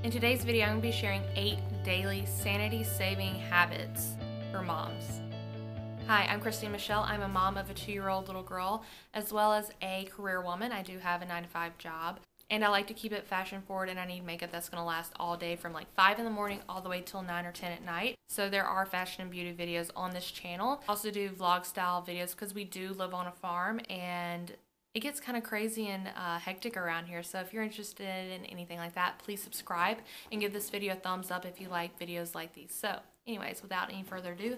In today's video, I'm going to be sharing 8 daily sanity-saving habits for moms. Hi, I'm Christine Michelle. I'm a mom of a 2-year-old little girl, as well as a career woman. I do have a 9-to-5 job, and I like to keep it fashion forward, and I need makeup that's going to last all day from like 5 in the morning all the way till 9 or 10 at night. So there are fashion and beauty videos on this channel. I also do vlog style videos because we do live on a farm, and it gets kind of crazy and hectic around here. So if you're interested in anything like that, please subscribe and give this video a thumbs up if you like videos like these. So anyways, without any further ado,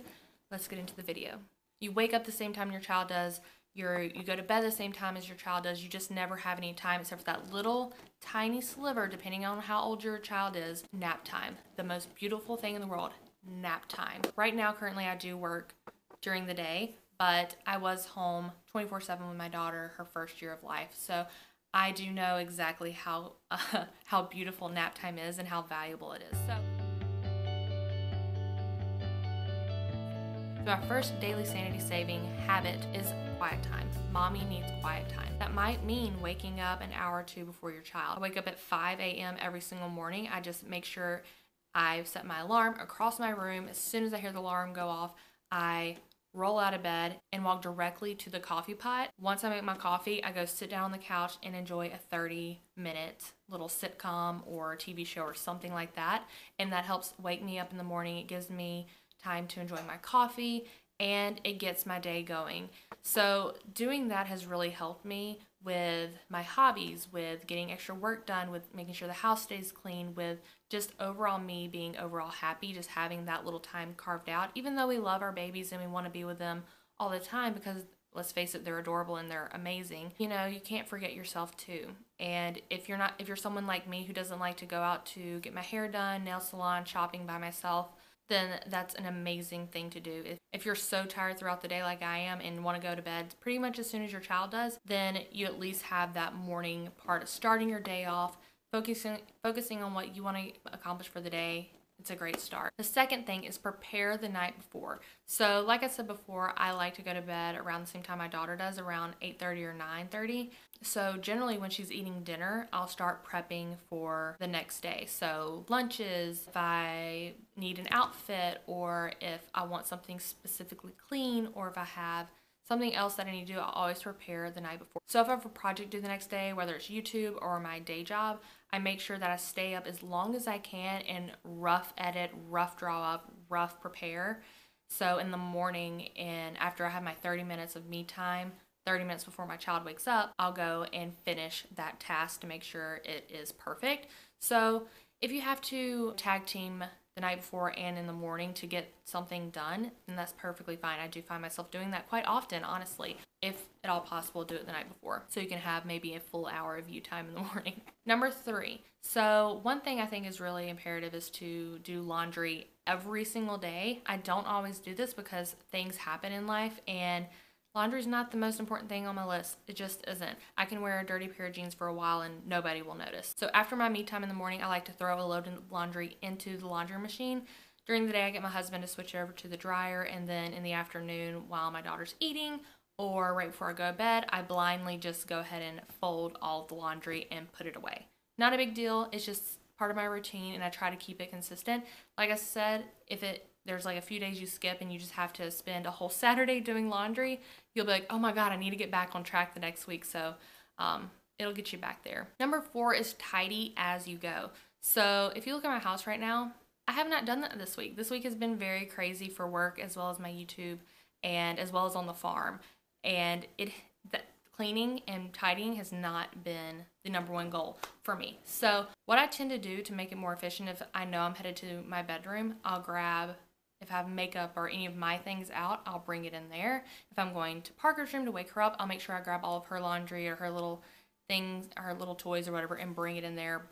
let's get into the video. You wake up the same time your child does. You go to bed the same time as your child does. You just never have any time except for that little tiny sliver, depending on how old your child is, nap time. The most beautiful thing in the world, nap time. Right now, currently, I do work during the day, but I was home 24/7 with my daughter her first year of life. So I do know exactly how beautiful nap time is and how valuable it is. So our first daily sanity saving habit is quiet time. Mommy needs quiet time. That might mean waking up an hour or two before your child. I wake up at 5 a.m. every single morning. I just make sure I've set my alarm across my room. As soon as I hear the alarm go off, I roll out of bed and walk directly to the coffee pot. Once I make my coffee, I go sit down on the couch and enjoy a 30-minute little sitcom or TV show or something like that. And that helps wake me up in the morning. It gives me time to enjoy my coffee and it gets my day going. So doing that has really helped me with my hobbies, with getting extra work done, with making sure the house stays clean, with just overall me being overall happy, just having that little time carved out. Even though we love our babies and we want to be with them all the time because, let's face it, they're adorable and they're amazing. You know, you can't forget yourself too. And if you're someone like me who doesn't like to go out to get my hair done, nail salon, shopping by myself, then that's an amazing thing to do. If you're so tired throughout the day like I am and want to go to bed pretty much as soon as your child does, then you at least have that morning part of starting your day off, focusing on what you want to accomplish for the day. It's a great start. The second thing is prepare the night before. So like I said before, I like to go to bed around the same time my daughter does, around 8:30 or 9:30. So generally when she's eating dinner, I'll start prepping for the next day. So lunches, if I need an outfit, or if I want something specifically clean, or if I have something else that I need to do, I'll always prepare the night before. So if I have a project due the next day, whether it's YouTube or my day job, I make sure that I stay up as long as I can and rough edit, rough draw up, rough prepare. So in the morning and after I have my 30 minutes of me time, 30 minutes before my child wakes up, I'll go and finish that task to make sure it is perfect. So if you have to tag team the night before and in the morning to get something done, then that's perfectly fine. I do find myself doing that quite often, honestly. If at all possible, do it the night before so you can have maybe a full hour of you time in the morning. Number 3. So one thing I think is really imperative is to do laundry every single day. I don't always do this because things happen in life and laundry's not the most important thing on my list. It just isn't. I can wear a dirty pair of jeans for a while and nobody will notice. So after my me time in the morning, I like to throw a load of laundry into the laundry machine. During the day, I get my husband to switch it over to the dryer, and then in the afternoon while my daughter's eating or right before I go to bed, I blindly just go ahead and fold all of the laundry and put it away. Not a big deal. It's just part of my routine and I try to keep it consistent. Like I said, if there's like a few days you skip and you just have to spend a whole Saturday doing laundry, you'll be like, oh my God, I need to get back on track the next week. So it'll get you back there. Number 4 is tidy as you go. So if you look at my house right now, I have not done that this week. This week has been very crazy for work as well as my YouTube and as well as on the farm. And cleaning and tidying has not been the number 1 goal for me. So what I tend to do to make it more efficient, if I know I'm headed to my bedroom, I'll grab, if I have makeup or any of my things out, I'll bring it in there. If I'm going to Parker's room to wake her up, I'll make sure I grab all of her laundry or her little things, her little toys or whatever, and bring it in there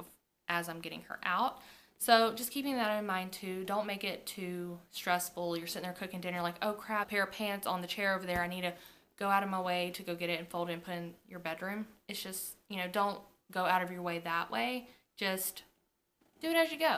as I'm getting her out. So just keeping that in mind too. Don't make it too stressful. You're sitting there cooking dinner like, oh crap, pair of pants on the chair over there. I need to go out of my way to go get it and fold it and put it in your bedroom. It's just, don't go out of your way that way. Just do it as you go.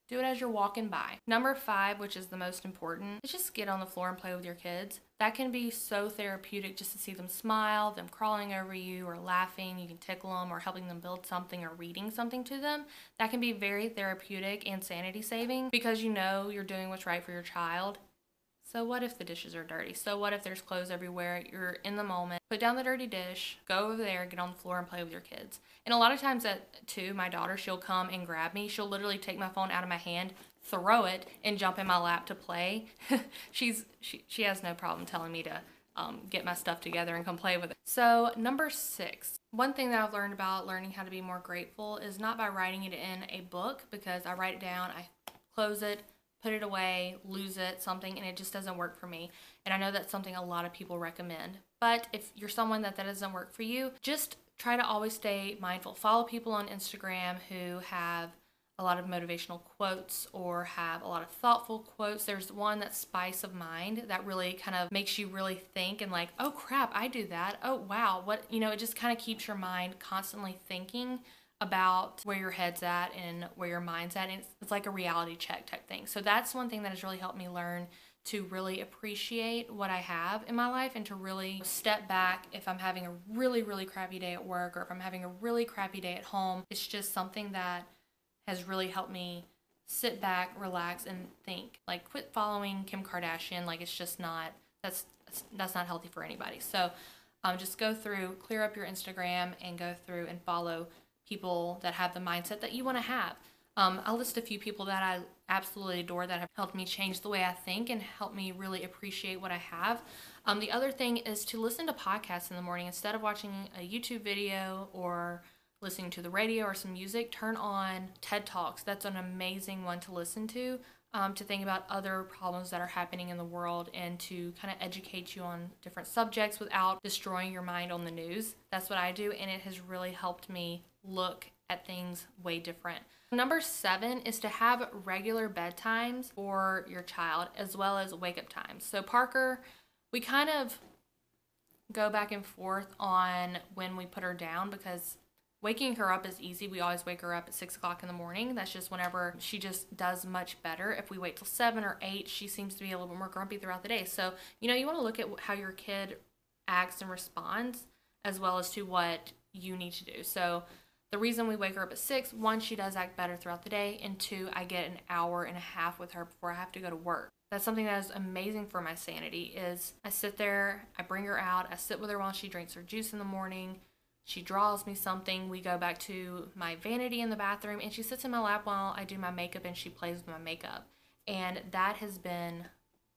Do it as you're walking by. Number 5, which is the most important, is just get on the floor and play with your kids. That can be so therapeutic just to see them smile, them crawling over you or laughing. You can tickle them or helping them build something or reading something to them. That can be very therapeutic and sanity saving because you know you're doing what's right for your child. So what if the dishes are dirty? So what if there's clothes everywhere? You're in the moment. Put down the dirty dish, go over there, get on the floor and play with your kids. And a lot of times too, my daughter, she'll come and grab me. She'll literally take my phone out of my hand, throw it, and jump in my lap to play. She has no problem telling me to get my stuff together and come play with it. So number 6, one thing that I've learned about learning how to be more grateful is not by writing it in a book, because I write it down, I close it, put it away, lose it, something, and it just doesn't work for me. And I know that's something a lot of people recommend. But if you're someone that doesn't work for you, just try to always stay mindful. Follow people on Instagram who have a lot of motivational quotes or have a lot of thoughtful quotes. There's one that's Spice of Mind that really kind of makes you really think and like, oh crap, I do that. Oh wow, what, it just kind of keeps your mind constantly thinking about where your head's at and where your mind's at, and it's like a reality check type thing. So that's one thing that has really helped me learn to really appreciate what I have in my life and to really step back if I'm having a really, really crappy day at work or if I'm having a really crappy day at home. It's just something that has really helped me sit back, relax, and think. Like, quit following Kim Kardashian. Like, it's just not, that's not healthy for anybody. So just go through, clear up your Instagram and go through and follow people that have the mindset that you want to have. I'll list a few people that I absolutely adore that have helped me change the way I think and helped me really appreciate what I have. The other thing is to listen to podcasts in the morning. Instead of watching a YouTube video or listening to the radio or some music, turn on TED Talks. That's an amazing one to listen to think about other problems that are happening in the world and to kind of educate you on different subjects without destroying your mind on the news. That's what I do, and it has really helped me look at things way different. Number 7 is to have regular bedtimes for your child as well as wake up times. So Parker, we kind of go back and forth on when we put her down because waking her up is easy. We always wake her up at 6 o'clock in the morning. That's just whenever she just does much better. If we wait till 7 or 8, she seems to be a little bit more grumpy throughout the day. So, you want to look at how your kid acts and responds as well as to what you need to do. So the reason we wake her up at 6, 1, she does act better throughout the day, and 2, I get an hour and a half with her before I have to go to work. That's something that is amazing for my sanity is I sit there, I bring her out, I sit with her while she drinks her juice in the morning. She draws me something. We go back to my vanity in the bathroom, and she sits in my lap while I do my makeup, and she plays with my makeup. And that has been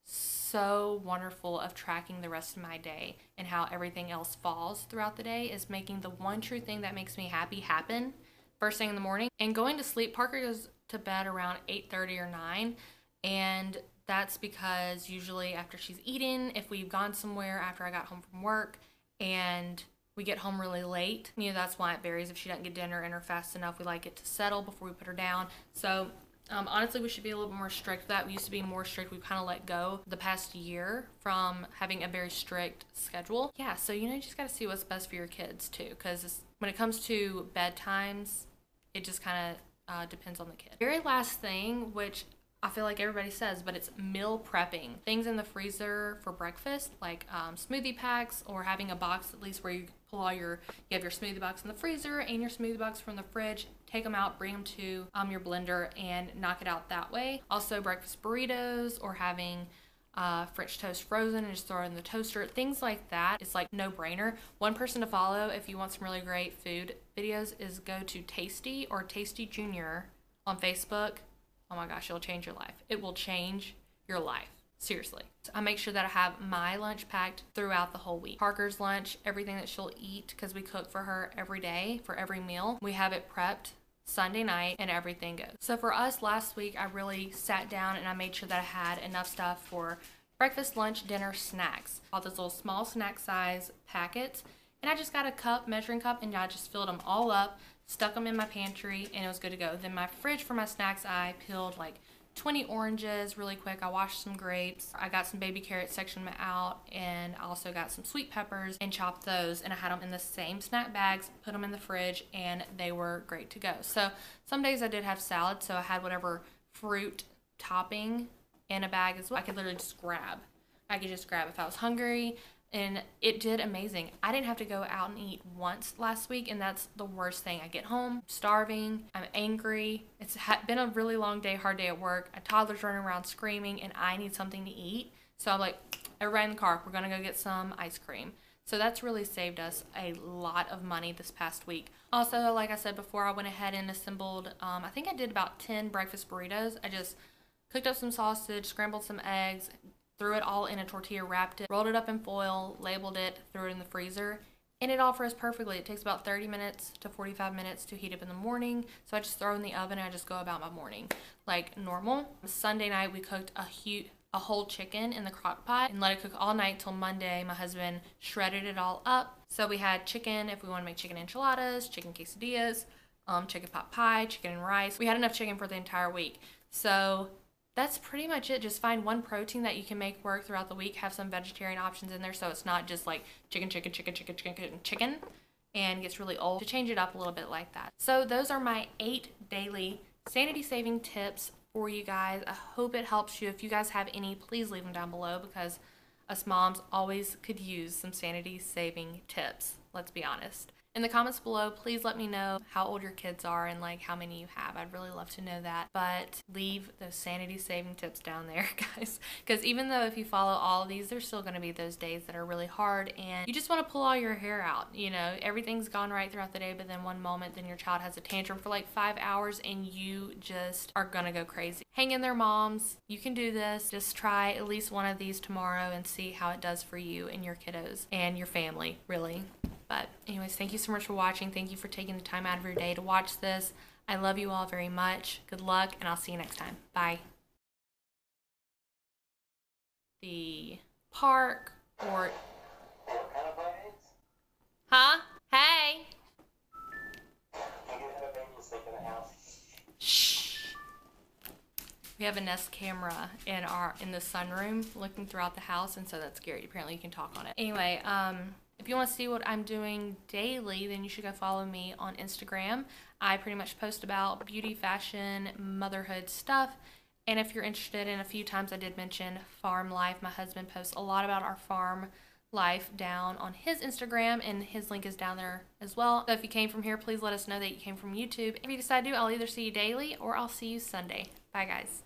so wonderful of tracking the rest of my day and how everything else falls throughout the day is making the one true thing that makes me happy happen first thing in the morning. And going to sleep, Parker goes to bed around 8:30 or 9, and that's because usually after she's eaten, if we've gone somewhere after I got home from work and we get home really late, that's why it varies. If she doesn't get dinner in her fast enough, we like it to settle before we put her down. So honestly, we should be a little bit more strict with that. We used to be more strict. We've kind of let go the past year from having a very strict schedule. Yeah, so you just got to see what's best for your kids too, because when it comes to bedtimes, it just kind of depends on the kid. Very last thing, which I feel like everybody says, but it's meal prepping. Things in the freezer for breakfast, like smoothie packs, or having a box at least where you pull you have your smoothie box in the freezer and your smoothie box from the fridge. Take them out, bring them to your blender, and knock it out that way. Also, breakfast burritos or having French toast frozen and just throw it in the toaster. Things like that. It's like no brainer. One person to follow if you want some really great food videos is go to Tasty or Tasty Junior on Facebook. Oh my gosh, it'll change your life. It will change your life. Seriously. So I make sure that I have my lunch packed throughout the whole week. Parker's lunch, everything that she'll eat, because we cook for her every day for every meal. We have it prepped Sunday night and everything goes. So for us last week, I really sat down and I made sure that I had enough stuff for breakfast, lunch, dinner, snacks. All those little small snack size packets. And I just got a cup, measuring cup, and I just filled them all up, stuck them in my pantry, and it was good to go. Then my fridge for my snacks, I peeled like 20 oranges really quick. I washed some grapes. I got some baby carrots, sectioned them out, and I also got some sweet peppers and chopped those, and I had them in the same snack bags, put them in the fridge, and they were great to go. So some days I did have salad, so I had whatever fruit topping in a bag as well. I could literally just grab. I could just grab if I was hungry, and it did amazing. I didn't have to go out and eat once last week, and that's the worst thing. I get home, starving, I'm angry. It's been a really long day, hard day at work. A toddler's running around screaming, and I need something to eat. So I'm like, everybody in the car, we're gonna go get some ice cream. So that's really saved us a lot of money this past week. Also, like I said before, I went ahead and assembled, I think I did about 10 breakfast burritos. I just cooked up some sausage, scrambled some eggs, threw it all in a tortilla, wrapped it, rolled it up in foil, labeled it, threw it in the freezer, and it all froze perfectly. It takes about 30 minutes to 45 minutes to heat up in the morning. So I just throw it in the oven and I just go about my morning like normal. Sunday night, we cooked a whole chicken in the crock pot and let it cook all night till Monday. My husband shredded it all up. So we had chicken if we want to make chicken enchiladas, chicken quesadillas, chicken pot pie, chicken and rice. We had enough chicken for the entire week. So that's pretty much it. Just find one protein that you can make work throughout the week. Have some vegetarian options in there so it's not just like chicken, and gets really old. To change it up a little bit like that. So those are my 8 daily sanity saving tips for you guys. I hope it helps you. If you guys have any, please leave them down below because us moms always could use some sanity saving tips. Let's be honest. In the comments below, please let me know how old your kids are and like how many you have. I'd really love to know that. But leave those sanity saving tips down there, guys. Because even though if you follow all of these, there's still going to be those days that are really hard and you just want to pull all your hair out. You know, everything's gone right throughout the day, but then one moment, then your child has a tantrum for like 5 hours and you just are going to go crazy. Hang in there, moms. You can do this. Just try at least one of these tomorrow and see how it does for you and your kiddos and your family, really. But anyways, thank you so much for watching. Thank you for taking the time out of your day to watch this. I love you all very much. Good luck, and I'll see you next time. Bye. The park or... Huh? Hey! Shh. We have a Nest camera in the sunroom looking throughout the house, and so that's scary. Apparently you can talk on it. Anyway, if you want to see what I'm doing daily, then you should go follow me on Instagram. I pretty much post about beauty, fashion, motherhood stuff. And if you're interested in, a few times I did mention farm life. My husband posts a lot about our farm life down on his Instagram, and his link is down there as well. So if you came from here, please let us know that you came from YouTube. If you decide to, I'll either see you daily or I'll see you Sunday. Bye, guys.